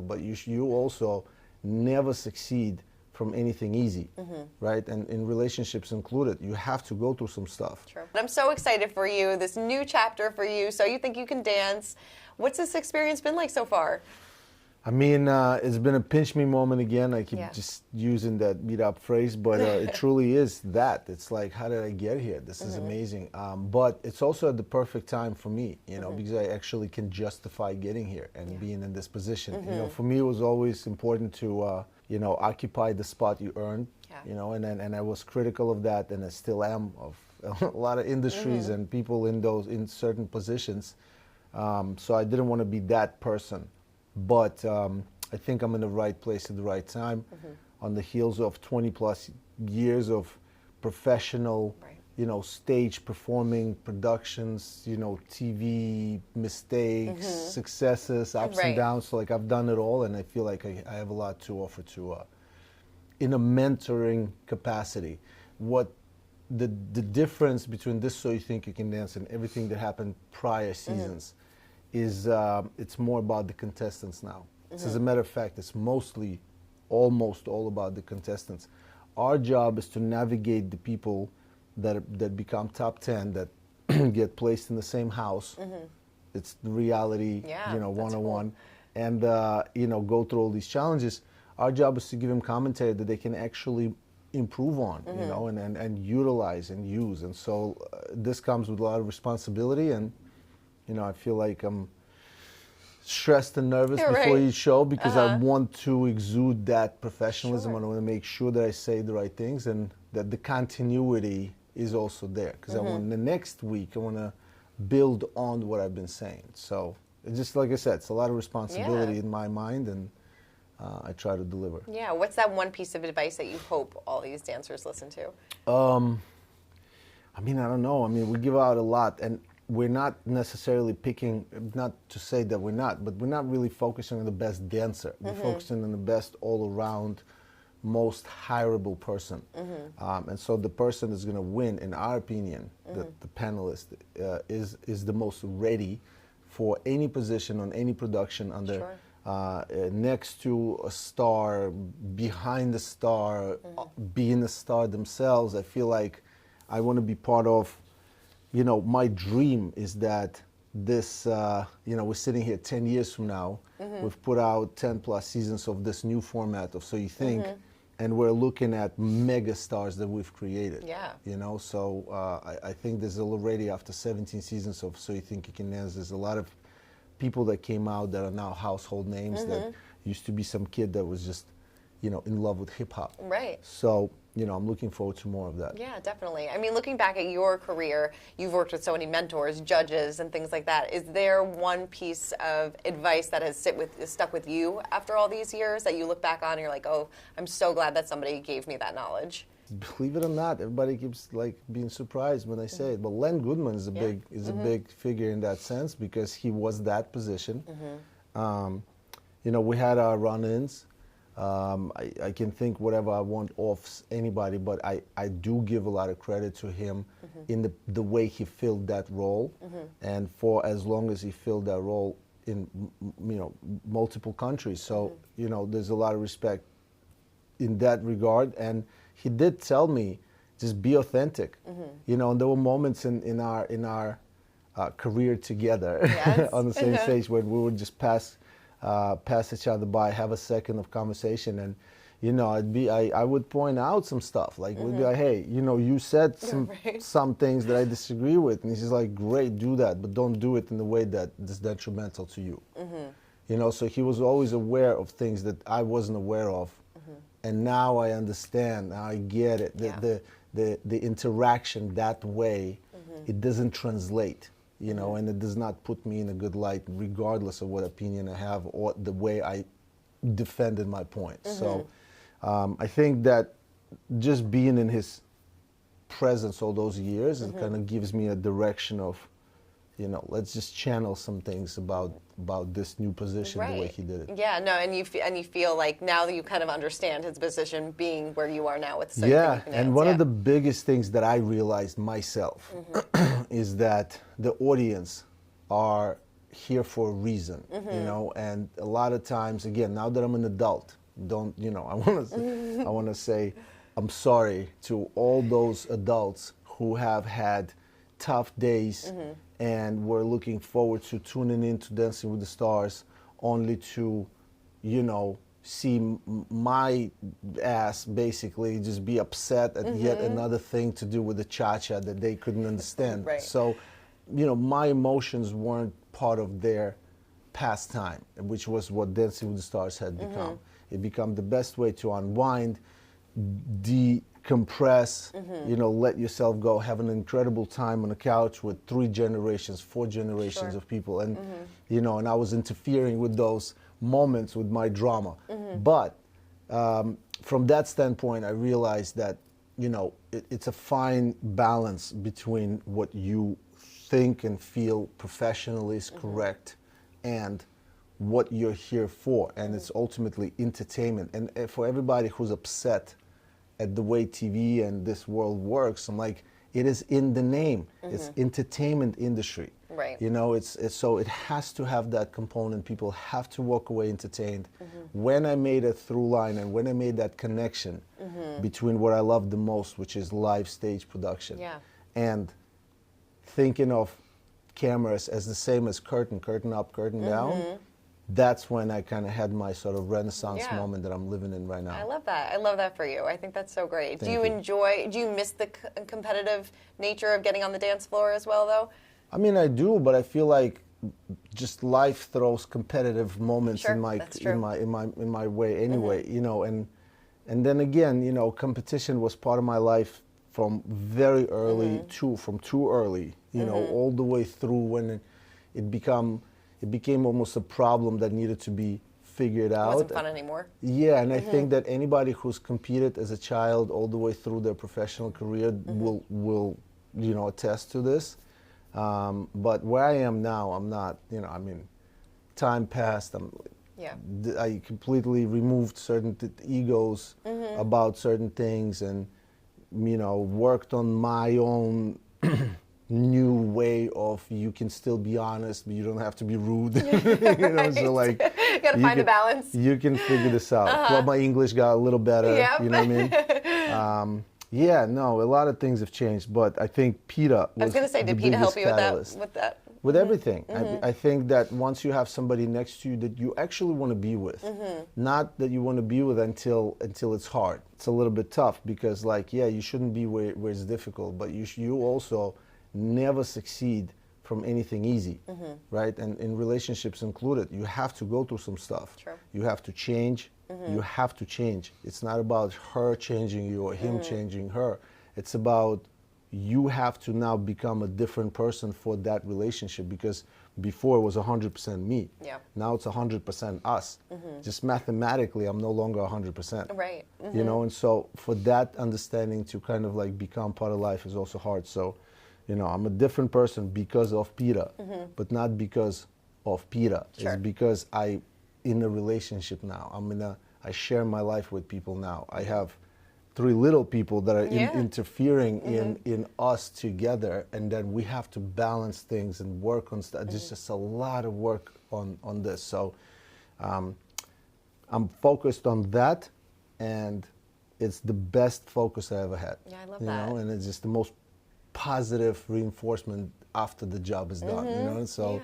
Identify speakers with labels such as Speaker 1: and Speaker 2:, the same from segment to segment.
Speaker 1: but you also never succeed from anything easy, right? And in relationships included, you have to go through some stuff.
Speaker 2: True. I'm so excited for you, this new chapter for you, So You Think You Can Dance. What's this experience been like so far?
Speaker 1: I mean, it's been a pinch me moment again. I keep just using that beat up phrase, but it truly is that. It's like, how did I get here? This is amazing. But it's also at the perfect time for me, you know, because I actually can justify getting here and being in this position. You know, for me, it was always important to, you know, occupy the spot you earned, you know, and I was critical of that, and I still am, of a lot of industries and people in certain positions. So I didn't want to be that person. But I think I'm in the right place at the right time, on the heels of 20 plus years of professional, you know, stage performing, productions, you know, TV mistakes, successes, ups and downs. So like I've done it all, and I feel like I have a lot to offer to, in a mentoring capacity. What the difference between this So You Think You Can Dance and everything that happened prior seasons is it's more about the contestants now. So as a matter of fact, it's mostly, almost all about the contestants. Our job is to navigate the people that become top 10, that get placed in the same house. It's the reality, you know, one-on-one. Cool. And, you know, go through all these challenges. Our job is to give them commentary that they can actually improve on, you know, and utilize and use. And so this comes with a lot of responsibility, and you know, I feel like I'm stressed and nervous before each show, because I want to exude that professionalism. I want to make sure that I say the right things and that the continuity is also there. Because I want the next week, I want to build on what I've been saying. So it's just like I said, it's a lot of responsibility in my mind, and I try to deliver. Yeah,
Speaker 2: what's that one piece of advice that you hope all these dancers listen to?
Speaker 1: I mean, I don't know. I mean, we give out a lot, and we're not necessarily picking, not to say that we're not, but we're not really focusing on the best dancer. We're focusing on the best all-around, most hireable person. And so the person that's going to win, in our opinion, the panelist, is the most ready for any position on any production under, next to a star, behind the star, being a star themselves. I feel like I want to be part of, you know, my dream is that this, you know, we're sitting here 10 years from now, we've put out 10 plus seasons of this new format of So You Think, and we're looking at mega stars that we've created. You know, so I think there's already, after 17 seasons of So You Think You Can Dance, there's a lot of people that came out that are now household names that used to be some kid that was just, you know, in love with hip hop. So, you know, I'm looking forward to more of that.
Speaker 2: Yeah, definitely. I mean, looking back at your career, you've worked with so many mentors, judges, and things like that. Is there one piece of advice that has stuck with you after all these years that you look back on and you're like, oh, I'm so glad that somebody gave me that knowledge?
Speaker 1: Believe it or not, everybody keeps like being surprised when I say it. But Len Goodman is a big figure in that sense, because he was that position. You know, we had our run-ins. I can think whatever I want of anybody, but I do give a lot of credit to him in the way he filled that role, and for as long as he filled that role in, you know, multiple countries. So, you know, there's a lot of respect in that regard. And he did tell me, just be authentic. You know, and there were moments in our career together on the same stage where we would just pass each other by, have a second of conversation, and you know, I would point out some stuff, like we'd be like, hey, you know, you said some things that I disagree with, and he's just like, great, do that, but don't do it in the way that is detrimental to you. You know, so he was always aware of things that I wasn't aware of, and now I understand, now I get it. The interaction that way, it doesn't translate. You know, and it does not put me in a good light, regardless of what opinion I have or the way I defended my point. So I think that just being in his presence all those years, it kind of gives me a direction of, you know, let's just channel some things about this new position the way he did it.
Speaker 2: Yeah, no, and you feel like now that you kind of understand his position, being where you are now with So
Speaker 1: and one of the biggest things that I realized myself is that the audience are here for a reason, you know. And a lot of times, again, now that I'm an adult, I want to say I'm sorry to all those adults who have had tough days and were looking forward to tuning in to Dancing with the Stars only to, see my ass basically just be upset at yet another thing to do with the cha-cha that they couldn't understand.
Speaker 2: Right.
Speaker 1: So, my emotions weren't part of their pastime, which was what Dancing with the Stars had become. It became the best way to unwind, decompress, let yourself go, have an incredible time on the couch with 3 generations, 4 generations of people. And, and I was interfering with those moments with my drama. But from that standpoint, I realized that, it's a fine balance between what you think and feel professionally is correct and what you're here for. And it's ultimately entertainment. And for everybody who's upset at the way TV and this world works, I'm like, it is in the name. It's entertainment industry.
Speaker 2: Right.
Speaker 1: It's so it has to have that component. People have to walk away entertained. When I made a through line and when I made that connection between what I love the most, which is live stage production, and thinking of cameras as the same as curtain up, curtain down, that's when I kind of had my sort of renaissance moment that I'm living in right now.
Speaker 2: I love that. I love that for you. I think that's so great. Do you miss the competitive nature of getting on the dance floor as well, though?
Speaker 1: I mean, I do, but I feel like just life throws competitive moments in my way anyway, and then again, competition was part of my life from very early from too early, all the way through when it became almost a problem that needed to be figured out.
Speaker 2: It wasn't fun anymore.
Speaker 1: Yeah, and I think that anybody who's competed as a child all the way through their professional career will attest to this. But where I am now, I'm not, time passed. I completely removed certain egos about certain things and, worked on my own new way of you can still be honest, but you don't have to be rude. So like
Speaker 2: you gotta find a balance.
Speaker 1: You can figure this out. Well, my English got a little better. You know what I mean? A lot of things have changed, but I think Peta was
Speaker 2: I was going to say, did Peta help you with that?
Speaker 1: With everything. I think that once you have somebody next to you that you actually want to be with, not that you want to be with until it's hard. It's a little bit tough because, you shouldn't be where it's difficult, but you also never succeed from anything easy, right? And in relationships included, you have to go through some stuff.
Speaker 2: True.
Speaker 1: You have to change. You have to change. It's not about her changing you or him changing her. It's about you have to now become a different person for that relationship because before it was 100% me.
Speaker 2: Yeah.
Speaker 1: Now it's 100% us. Just mathematically, I'm no longer 100%.
Speaker 2: Right.
Speaker 1: And so for that understanding to kind of become part of life is also hard. So, I'm a different person because of Peta, but not because of Peta.
Speaker 2: Sure.
Speaker 1: It's because in a relationship now. I share my life with people now. I have 3 little people that are interfering in us together, and then we have to balance things and work on stuff. There's just a lot of work on this. So I'm focused on that, and it's the best focus I ever had.
Speaker 2: Yeah, I love that.
Speaker 1: And it's just the most positive reinforcement after the job is done. So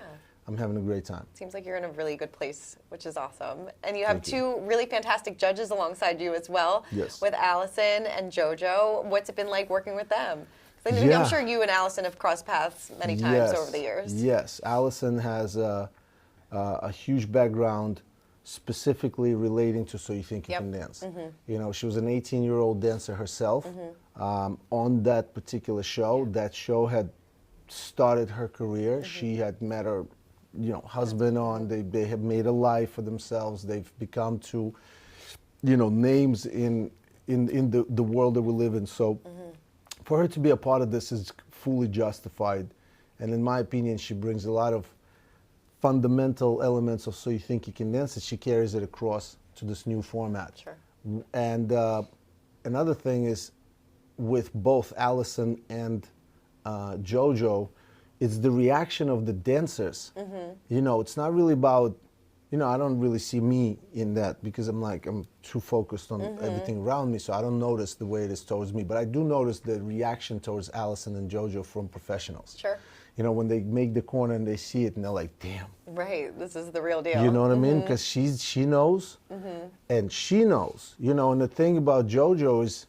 Speaker 1: I'm having a great time.
Speaker 2: Seems like you're in a really good place, which is awesome. And you have 2 really fantastic judges alongside you as well.
Speaker 1: Yes.
Speaker 2: With Allison and JoJo. What's it been like working with them? I'm sure you and Allison have crossed paths many times over the years.
Speaker 1: Yes. Allison has a huge background specifically relating to So You Think You Can Dance. She was an 18-year-old dancer herself on that particular show. That show had started her career. She had met her husband on. They have made a life for themselves. They've become 2 names in the world that we live in. So for her to be a part of this is fully justified. And in my opinion, she brings a lot of fundamental elements of So You Think You Can Dance, and she carries it across to this new format.
Speaker 2: Sure.
Speaker 1: And another thing is with both Allison and JoJo it's the reaction of the dancers. You know, it's not really about, you know, I don't really see me in that because I'm too focused on everything around me, so I don't notice the way it is towards me. But I do notice the reaction towards Allison and JoJo from professionals.
Speaker 2: Sure.
Speaker 1: You know, when they make the corner and they see it and they're like, damn.
Speaker 2: Right, this is the real deal.
Speaker 1: You know what I mean? Because she knows, and she knows. You know, and the thing about JoJo is,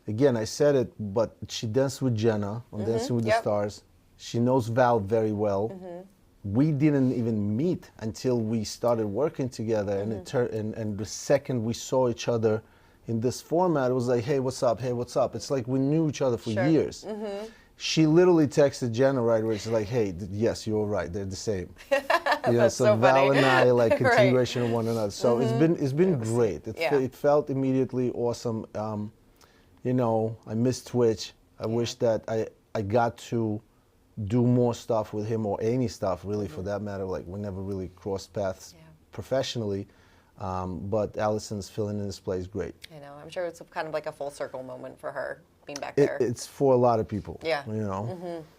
Speaker 1: again, I said it, but she danced with Jenna on Dancing with the Stars. She knows Val very well. We didn't even meet until we started working together, and the second we saw each other in this format, it was like, hey, what's up? Hey, what's up? It's like we knew each other for years. She literally texted Jenna right away. She's like, hey, yes, you're right. They're the same. You know, so Val
Speaker 2: funny.
Speaker 1: and I like continuation of one another. So it's been great. It felt immediately awesome. You know, I miss Twitch. I wish that I got to do more stuff with him, or any stuff really for that matter. Like, we never really crossed paths professionally, but Allison's filling in this place great.
Speaker 2: I know. I'm sure it's kind of like a full circle moment for her being back there.
Speaker 1: It's for a lot of people.
Speaker 2: Yeah.
Speaker 1: You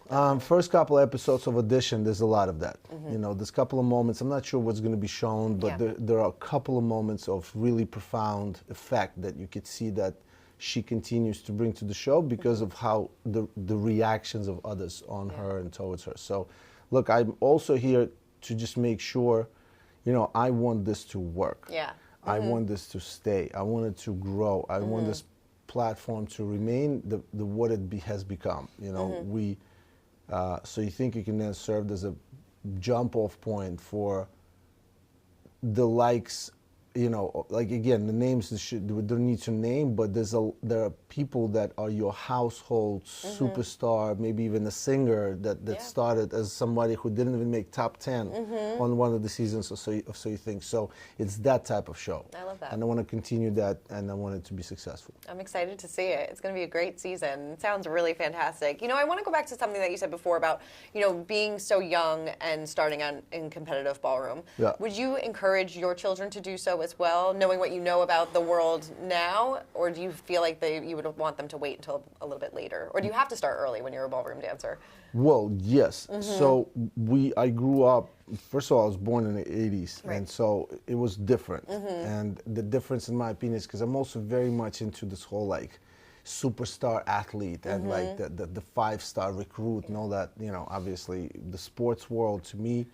Speaker 1: know, first couple episodes of Audition, there's a lot of that. You know, there's a couple of moments. I'm not sure what's going to be shown, but there are a couple of moments of really profound effect that you could see that she continues to bring to the show because of how the reactions of others on her and towards her. So, look, I'm also here to just make sure, you know, I want this to work.
Speaker 2: Yeah.
Speaker 1: I want this to stay. I want it to grow. I want this platform to remain the what it has become. You know, so you think you can then serve as a jump-off point for the likes. You know, like, again, the names we don't need to name, but there are people that are your household superstar, maybe even a singer that started as somebody who didn't even make top 10 on one of the seasons of So You Think. So it's that type of show.
Speaker 2: I love that.
Speaker 1: And I want to continue that, and I want it to be successful.
Speaker 2: I'm excited to see it. It's going to be a great season. It sounds really fantastic. You know, I want to go back to something that you said before about, you know, being so young and starting in competitive ballroom.
Speaker 1: Yeah.
Speaker 2: Would you encourage your children to do so as well, knowing what you know about the world now? Or do you feel like you would want them to wait until a little bit later? Or do you have to start early when you're a ballroom dancer?
Speaker 1: Well, yes. So I grew up, first of all, I was born in the 80s, and so it was different. And the difference, in my opinion, is because I'm also very much into this whole, like, superstar athlete and like the 5-star recruit and all that. You know, obviously the sports world, to me,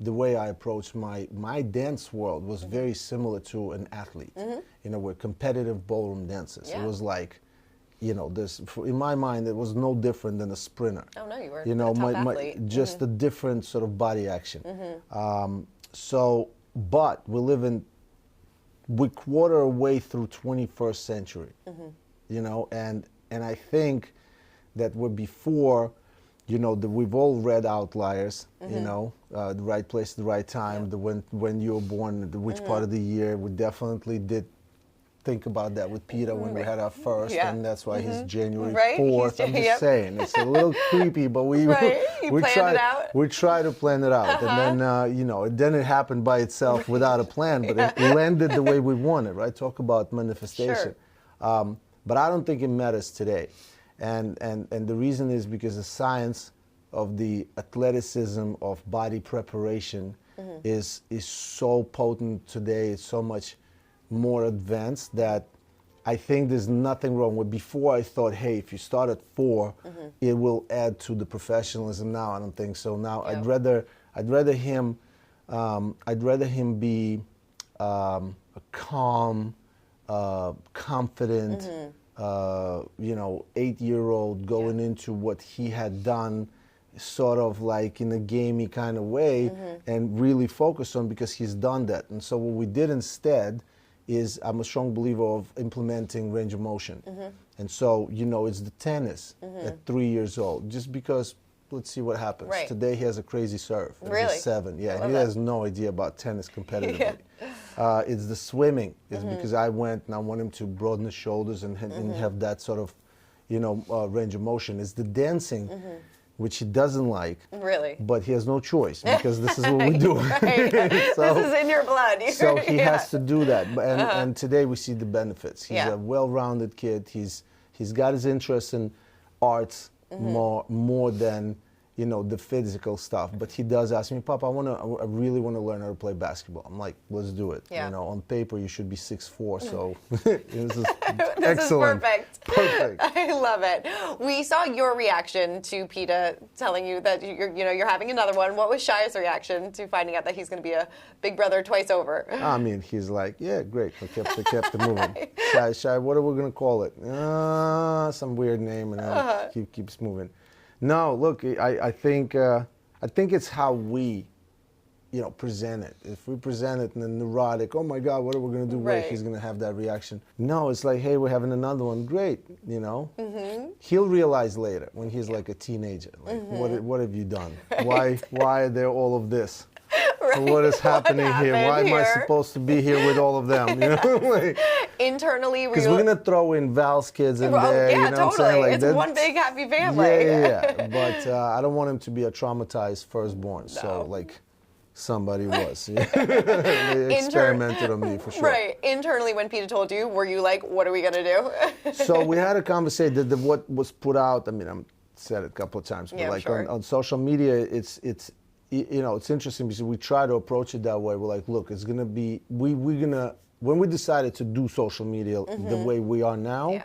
Speaker 1: the way I approached my dance world was very similar to an athlete. You know, we're competitive ballroom dancers. It was like, you know, in my mind, it was no different than a sprinter.
Speaker 2: Oh, no, you were
Speaker 1: you know,
Speaker 2: a top athlete.
Speaker 1: Just a different sort of body action. But we're quarter away through 21st century, you know, and I think that we're before, you know, we've all read Outliers, you know, the right place, the right time, when you were born, which part of the year. We definitely did think about that with Peta when we had our first, and that's why he's January 4th. I'm just saying, it's a little creepy, but we try to plan it out, and then you know, then it happened by itself without a plan, but it landed the way we wanted. Right? Talk about manifestation. But I don't think it matters today, and the reason is because the science of the athleticism of body preparation is so potent today. It's so much more advanced that I think there's nothing wrong with. Be4 I thought, hey, if you start at 4, it will add to the professionalism. Now I don't think so. Now I'd rather him be a calm, confident, you know, 8-year-old going into what he had done, sort of like in a gamey kind of way, and really focus on, because he's done that. And so what we did instead is, I'm a strong believer of implementing range of motion. And so, you know, it's the tennis at 3 years old, just because, let's see what happens. Today he has a crazy serve.
Speaker 2: Really?
Speaker 1: He's 7, he has no idea about tennis competitively. It's the swimming, because I went and I want him to broaden his shoulders and have that sort of, you know, range of motion. It's the dancing, which he doesn't like. Really? But he has no choice, because this is what we do.
Speaker 2: So, this is in your blood.
Speaker 1: So he has to do that. And today we see the benefits. He's a well-rounded kid. He's got his interest in arts more than, you know, the physical stuff. But he does ask me, Papa, I really want to learn how to play basketball. I'm like, let's do it.
Speaker 2: Yeah.
Speaker 1: You know, on paper you should be 6'4", so this is excellent.
Speaker 2: This is perfect.
Speaker 1: Perfect.
Speaker 2: I love it. We saw your reaction to Peta telling you that you're having another one. What was Shai's reaction to finding out that he's going to be a big brother twice over?
Speaker 1: I mean, he's like, yeah, great. I kept it moving. Shai, what are we going to call it? Some weird name, and then keeps moving. No, look, I think it's how we, you know, present it. If we present it in a neurotic, oh my God, what are we going to do? Right. He's going to have that reaction. No, it's like, hey, we're having another one. Great, you know. He'll realize later when he's like a teenager, like, what have you done? Right. Why are there all of this? Right. What is happening here? Why am I supposed to be here with all of them? You know, like,
Speaker 2: internally,
Speaker 1: because we're gonna throw in Val's kids in there.
Speaker 2: Yeah,
Speaker 1: you know
Speaker 2: totally.
Speaker 1: What I'm saying? Like,
Speaker 2: it's one big happy family.
Speaker 1: Yeah. But I don't want him to be a traumatized firstborn. No. So like, somebody was. They experimented on me for sure.
Speaker 2: Right. Internally, when Peta told you, were you like, what are we gonna do? So
Speaker 1: we had a conversation. What was put out? I mean, I've said it a couple of times, but
Speaker 2: yeah,
Speaker 1: like
Speaker 2: sure.
Speaker 1: on social media, it's. You know, it's interesting because we try to approach it that way. We're like, look, it's gonna be when we decided to do social media the way we are now,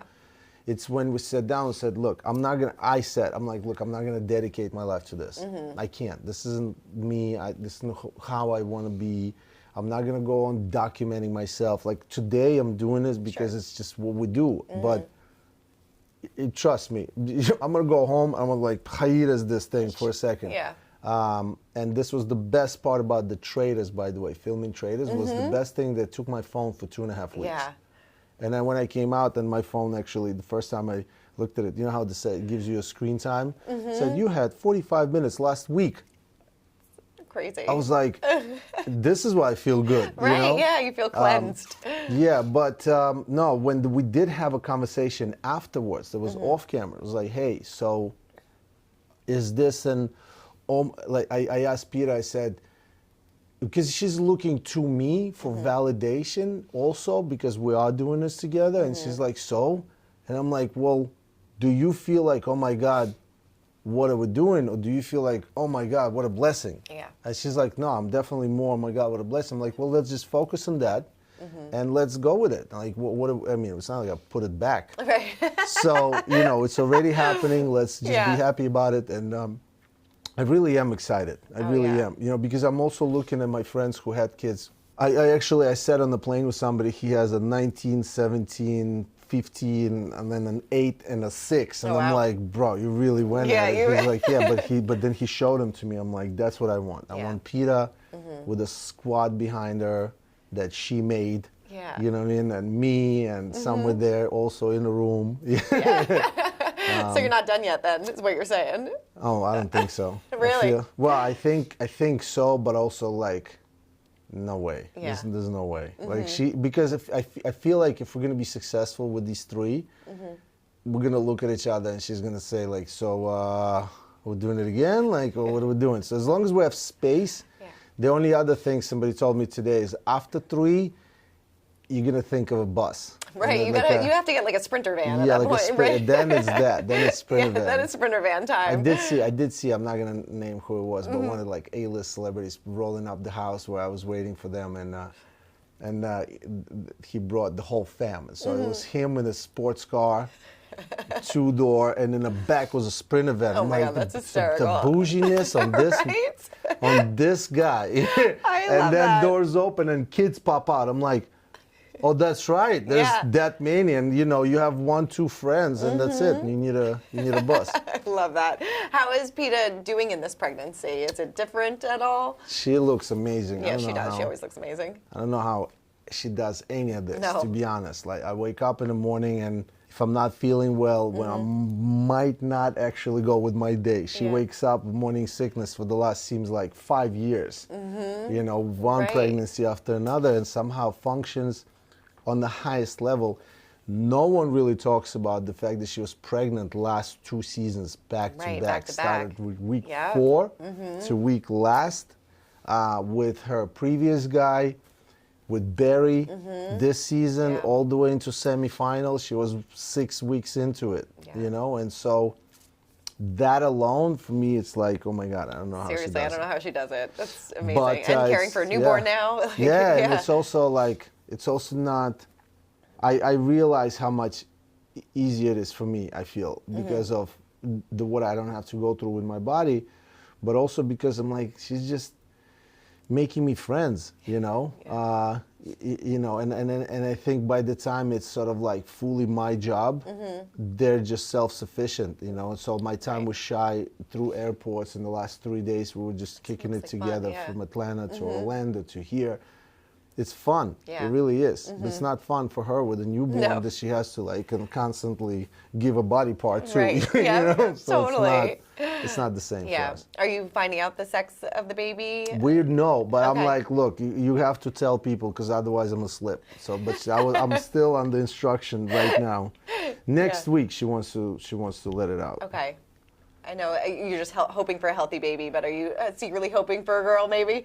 Speaker 1: it's when we sat down and said, look, I'm not gonna dedicate my life to this. I can't. This isn't me. This isn't how I want to be. I'm not gonna go on documenting myself. Like today, I'm doing this because it's just what we do. But trust me, I'm gonna go home. I'm gonna like hiatus this thing for a second.
Speaker 2: Yeah.
Speaker 1: And this was the best part about the Traitors, by the way. Filming Traitors was the best thing that took my phone for 2.5 weeks.
Speaker 2: Yeah.
Speaker 1: And then when I came out, then my phone actually, the first time I looked at it, you know how it gives you a screen time? It said, you had 45 minutes last week.
Speaker 2: Crazy.
Speaker 1: I was like, this is why I feel good.
Speaker 2: Right,
Speaker 1: you know?
Speaker 2: Yeah, you feel cleansed.
Speaker 1: Yeah, but no, when we did have a conversation afterwards, that was off camera. It was like, hey, so is this an... like I asked Peta, I said, because she's looking to me for validation also because we are doing this together. And she's like, so? And I'm like, well, do you feel like, oh my God, what are we doing? Or do you feel like, oh my God, what a blessing? Yeah. And she's like, no, I'm definitely more, oh my God, what a blessing. I'm like, well, let's just focus on that. And let's go with it. Like, I mean, it's not like I put it back. Okay. So, you know, it's already happening. Let's just be happy about it. And, I really am excited. I really am. You know, because I'm also looking at my friends who had kids. I sat on the plane with somebody. He has a 19, 17, 15, and then an 8 and a 6. And I'm like, bro, you really went at it. He's like, yeah, but then he showed them to me. I'm like, that's what I want. I want Peta with a squad behind her that she made. Yeah. You know what I mean? And me and somewhere there also in the room.
Speaker 2: So you're not done yet then, is what you're saying?
Speaker 1: Oh, I don't think so.
Speaker 2: Really?
Speaker 1: I think so, but also like, no way. Yeah. There's no way. Like because if I feel like if we're going to be successful with these three, we're going to look at each other and she's going to say like, so we're doing it again? Like, or what are we doing? So as long as we have space, the only other thing somebody told me today is after 3, you're going to think of a bus.
Speaker 2: Right, you have to get like a Sprinter van at that point, right?
Speaker 1: Then it's that. Then it's Sprinter van.
Speaker 2: Then it's Sprinter van time.
Speaker 1: I did see, I'm not going to name who it was, but one of like A-list celebrities rolling up the house where I was waiting for them, and he brought the whole family. So it was him in a sports car, 2-door, and in the back was a Sprinter van.
Speaker 2: Oh my God, that's hysterical.
Speaker 1: The bouginess on this, on this guy. And then doors open and kids pop out. I'm like, oh, that's right. There's that many, and you know, you have 1, 2 friends, and that's it. You need a bus.
Speaker 2: I love that. How is Peta doing in this pregnancy? Is it different at all?
Speaker 1: She looks amazing.
Speaker 2: Yeah, she does. She always looks amazing.
Speaker 1: I don't know how she does any of this, to be honest. Like, I wake up in the morning, and if I'm not feeling well, when I might not actually go with my day, she wakes up with morning sickness for the last, seems like 5 years. You know, one pregnancy after another, and somehow functions on the highest level. No one really talks about the fact that she was pregnant last 2 seasons back to back. Started with week 4 to week last with her previous guy, with Barry this season all the way into semifinals. She was 6 weeks into it, you know, and so that alone for me, it's like, oh my God, I don't know how she does it.
Speaker 2: Seriously, I don't know how she does it. That's amazing.
Speaker 1: But,
Speaker 2: and caring for a newborn now. Like,
Speaker 1: and it's also like, it's also not, I realize how much easier it is for me, I feel, because of what I don't have to go through with my body, but also because I'm like, she's just making me friends, you know? You know, and I think by the time it's sort of like fully my job, they're just self-sufficient, you know. And so my time with Shy through airports in the last 3 days, we were just kicking it together from Atlanta to Orlando to here. It's fun. It really is. It's not fun for her with a newborn that she has to like constantly give a body part to.
Speaker 2: Right.
Speaker 1: You
Speaker 2: Yeah.
Speaker 1: know? So
Speaker 2: Totally.
Speaker 1: it's not the same for us.
Speaker 2: Are you finding out the sex of the baby?
Speaker 1: Weird, no, but I'm like, look, you have to tell people because otherwise I'm gonna slip. So, but I'm still on the instruction right now. Next week she wants to let it out.
Speaker 2: Okay. I know you're just hoping for a healthy baby, but are you secretly hoping for a girl, maybe?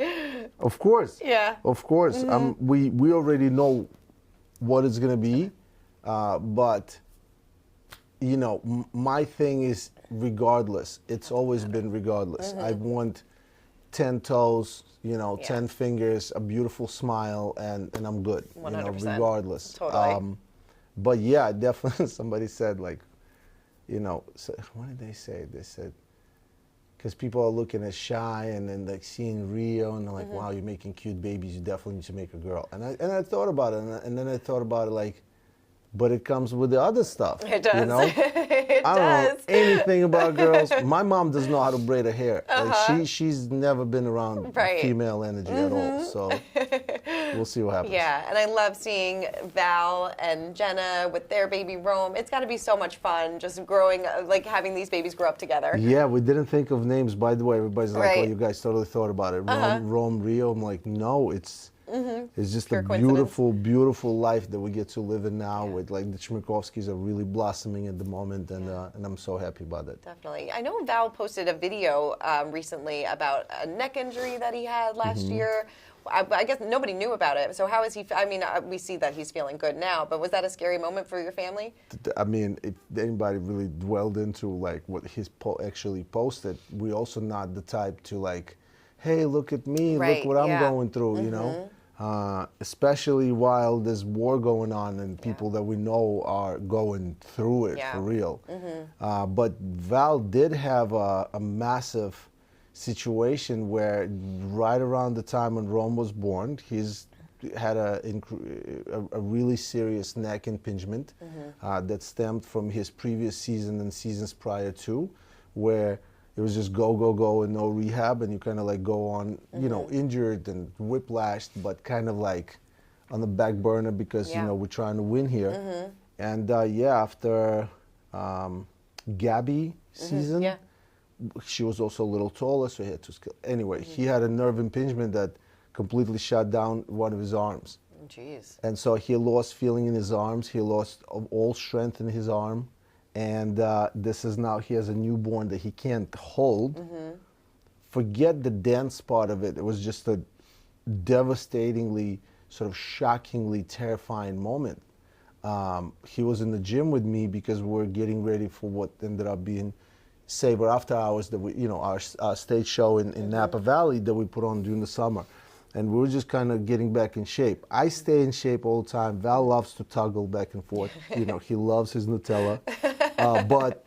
Speaker 1: Of course.
Speaker 2: Yeah.
Speaker 1: Of course. We already know what it's gonna be, but you know, my thing is regardless. It's always been regardless. I want 10 toes, you know, 10 fingers, a beautiful smile, and I'm good.
Speaker 2: 100%.
Speaker 1: You know, regardless.
Speaker 2: Totally.
Speaker 1: But yeah, definitely. Somebody said like, you know, so, what did they say? They said, because people are looking at Shy and then like seeing Rio and they're like, wow, you're making cute babies. You definitely need to make a girl. And I thought about it, and then I thought about it like, but it comes with the other stuff.
Speaker 2: It does.
Speaker 1: You know?
Speaker 2: It
Speaker 1: I don't
Speaker 2: does.
Speaker 1: know anything about girls. My mom doesn't know how to braid her hair. Like she's never been around female energy at all. So we'll see what happens.
Speaker 2: Yeah, and I love seeing Val and Jenna with their baby Rome. It's got to be so much fun just growing, like having these babies grow up together.
Speaker 1: Yeah, we didn't think of names, by the way. Everybody's like, oh, you guys totally thought about it. Rome, Rio. I'm like, no, it's just a beautiful, beautiful life that we get to live in now with like the Chmerkovskiys are really blossoming at the moment, and I'm so happy about that.
Speaker 2: Definitely. I know Val posted a video recently about a neck injury that he had last year. I guess nobody knew about it. So how is he? I mean, we see that he's feeling good now, but was that a scary moment for your family?
Speaker 1: I mean, if anybody really dwelled into like what his actually posted, we also not the type to like, hey, look at me, look what I'm going through, you know? Especially while there's war going on and people that we know are going through it for real. But Val did have a massive situation where right around the time when Rome was born, he's had a really serious neck impingement that stemmed from his previous season and seasons prior to, where it was just go and no rehab, and you kind of like go on, you know, injured and whiplashed, but kind of like on the back burner because you know we're trying to win here. And after Gabby season, she was also a little taller, so he had to scale. Anyway, he had a nerve impingement that completely shut down one of his arms.
Speaker 2: Jeez.
Speaker 1: And so he lost feeling in his arms. He lost all strength in his arm. And this is now, he has a newborn that he can't hold. Forget the dance part of it. It was just a devastatingly, sort of shockingly terrifying moment. He was in the gym with me because we were getting ready for what ended up being Saber After Hours, that we, you know, our stage show in Napa Valley that we put on during the summer. And we were just kind of getting back in shape. I stay in shape all the time. Val loves to toggle back and forth. You know, he loves his Nutella. But,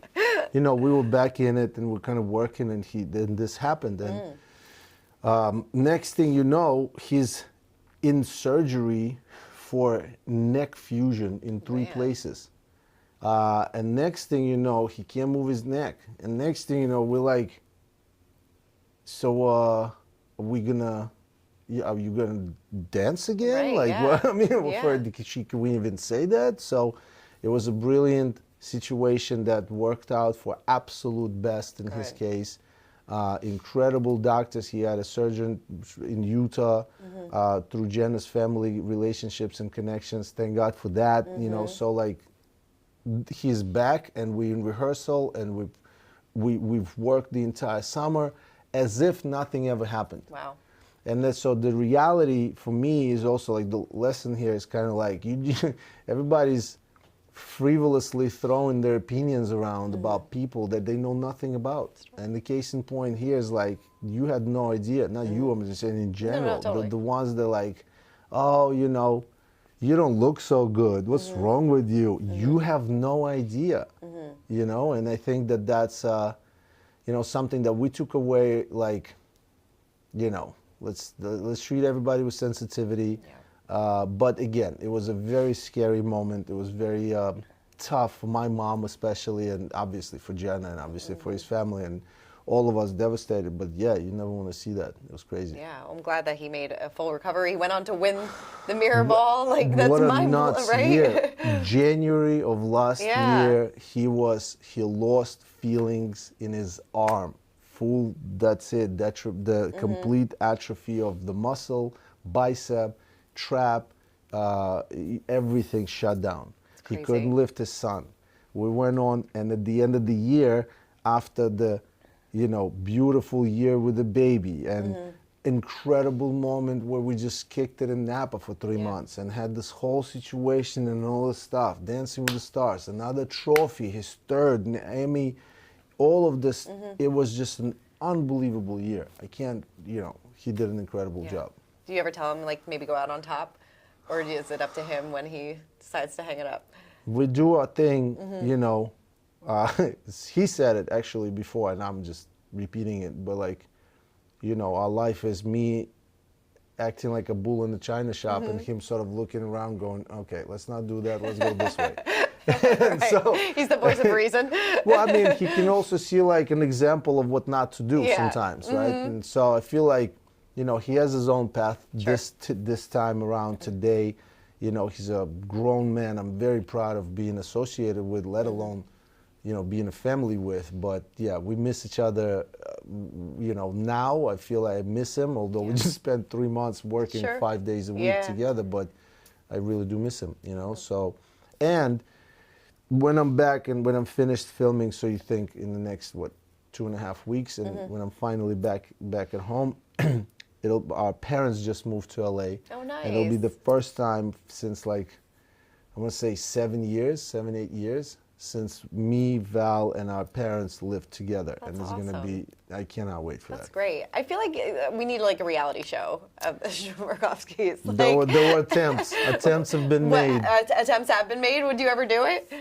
Speaker 1: you know, we were back in it and we're kind of working, and then this happened. And next thing you know, he's in surgery for neck fusion in 3 places. And next thing you know, he can't move his neck. And next thing you know, we're like, so are we gonna... are you gonna dance again? What? I mean, can we even say that? So it was a brilliant situation that worked out for absolute best in his case. Incredible doctors. He had a surgeon in Utah through Jenna's family relationships and connections. Thank God for that. You know, so like he's back, and we're in rehearsal, and we've worked the entire summer as if nothing ever happened.
Speaker 2: Wow.
Speaker 1: And so the reality for me is also like the lesson here is kind of like everybody's frivolously throwing their opinions around about people that they know nothing about. And the case in point here is like, you had no idea, not you, I'm just saying in general,
Speaker 2: totally.
Speaker 1: the ones that like, oh, you know, you don't look so good, what's wrong with you? You have no idea, you know, and I think that that's, you know, something that we took away, like, you know, let's treat everybody with sensitivity. But again, it was a very scary moment. It was very tough for my mom especially, and obviously for Jenna, and obviously for his family, and all of us devastated. But yeah, you never want to see that. It was crazy.
Speaker 2: Yeah, I'm glad that he made a full recovery. He went on to win the mirror ball. Like, that's
Speaker 1: what a
Speaker 2: mind
Speaker 1: nuts
Speaker 2: right?
Speaker 1: year. January of last year, he lost feelings in his arm. Full, that's it. The complete atrophy of the muscle, bicep, trap, everything shut down. He couldn't lift his son. We went on, and at the end of the year, after the, you know, beautiful year with the baby and incredible moment where we just kicked it in Napa for 3 months and had this whole situation and all this stuff, Dancing with the Stars, another trophy, his third, Emmy, all of this, it was just an unbelievable year. I can't, you know, he did an incredible job. Do
Speaker 2: you ever tell him, like, maybe go out on top? Or is it up to him when he decides to hang it up?
Speaker 1: We do our thing, you know. He said it actually before, and I'm just repeating it, but like, you know, our life is me acting like a bull in the china shop and him sort of looking around going, okay, let's not do that, let's go this way.
Speaker 2: Right. So, he's the voice of reason.
Speaker 1: Well, I mean, he can also see like an example of what not to do sometimes, right? And so I feel like, you know, he has his own path this time around today. You know, he's a grown man I'm very proud of being associated with, let alone, you know, being a family with. But yeah, we miss each other, you know, now I feel like I miss him, although we just spent 3 months working 5 days a week together, but I really do miss him, you know. So, and when I'm back and when I'm finished filming, so you think in the next, 2.5 weeks, and when I'm finally back at home, our parents just moved to LA.
Speaker 2: Oh, nice.
Speaker 1: And it'll be the first time since like, I want to say 7, 8 years, since me, Val, and our parents lived together.
Speaker 2: That's
Speaker 1: and it's
Speaker 2: awesome.
Speaker 1: Going to be, I cannot wait for that.
Speaker 2: That's great. I feel like we need like a reality show of the Chmerkovskiys. Like,
Speaker 1: there were attempts. Attempts have been made.
Speaker 2: Attempts have been made. Would you ever do it?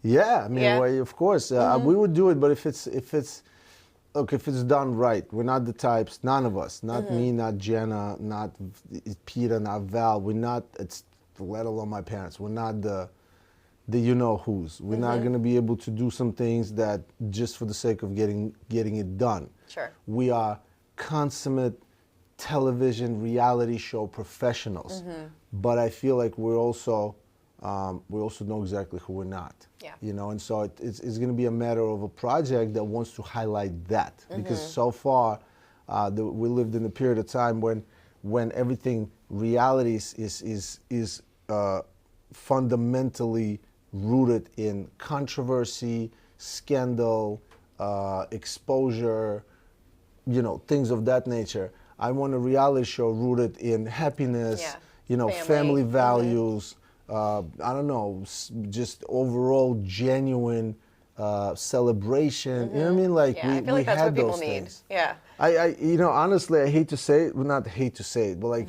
Speaker 1: Yeah, I mean, well, of course. We would do it, but if it's done right, we're not the types, none of us, not me, not Jenna, not Peta, not Val, we're not, let alone my parents, we're not the you-know-whos. We're not going to be able to do some things that just for the sake of getting it done.
Speaker 2: Sure.
Speaker 1: We are consummate television reality show professionals, but I feel like we also know exactly who we're not.
Speaker 2: Yeah.
Speaker 1: You know, and so it's going to be a matter of a project that wants to highlight that, because so far we lived in a period of time when everything reality is fundamentally rooted in controversy, scandal, exposure, you know, things of that nature. I want a reality show rooted in happiness, you know, family values. I don't know, just overall genuine celebration. You know what I mean? Like
Speaker 2: I feel like that's
Speaker 1: had
Speaker 2: what people
Speaker 1: those
Speaker 2: need.
Speaker 1: things.
Speaker 2: Yeah.
Speaker 1: I you know, honestly, I hate to say it, well, not hate to say it, but like,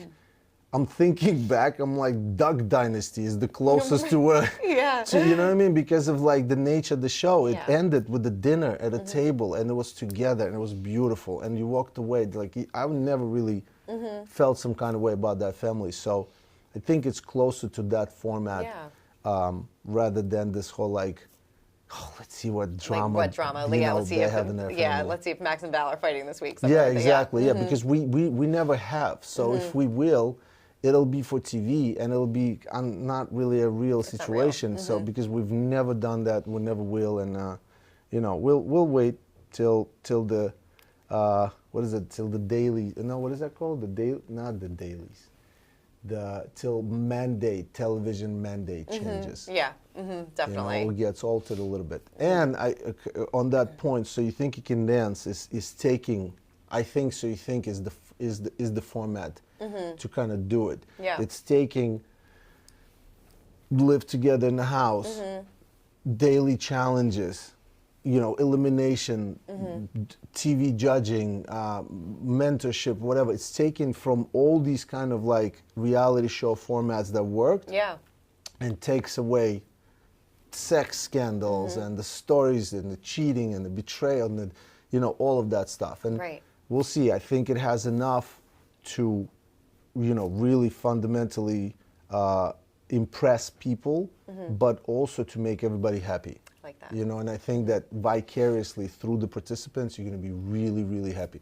Speaker 1: I'm thinking back, I'm like, Duck Dynasty is the closest to where, you know what I mean? Because of like the nature of the show. It ended with the dinner at a table, and it was together, and it was beautiful, and you walked away. Like, I've never really felt some kind of way about that family. So I think it's closer to that format rather than this whole like, oh, let's see what drama.
Speaker 2: Like what drama? Let's see if let's see if Max and Val are fighting this week.
Speaker 1: Yeah, exactly. Yeah, because we never have. So if we will, it'll be for TV, and it'll be not really a real situation. So because we've never done that, we never will, and you know, we'll wait till the what is it? Till the daily? No, what is that called? The daily? Not the dailies. Till television mandate changes.
Speaker 2: Yeah, definitely.
Speaker 1: You know, it gets altered a little bit. And on that point, So You Think You Can Dance is taking, I think So You Think is the format to kind of do it.
Speaker 2: Yeah.
Speaker 1: It's taking live together in the house, daily challenges, you know, elimination, TV judging, mentorship, whatever. It's taken from all these kind of like reality show formats that worked, and takes away sex scandals and the stories and the cheating and the betrayal and the, you know, all of that stuff. And we'll see. I think it has enough to, you know, really fundamentally impress people, but also to make everybody happy.
Speaker 2: Like that.
Speaker 1: You know, and I think that vicariously through the participants, you're going to be really, really happy.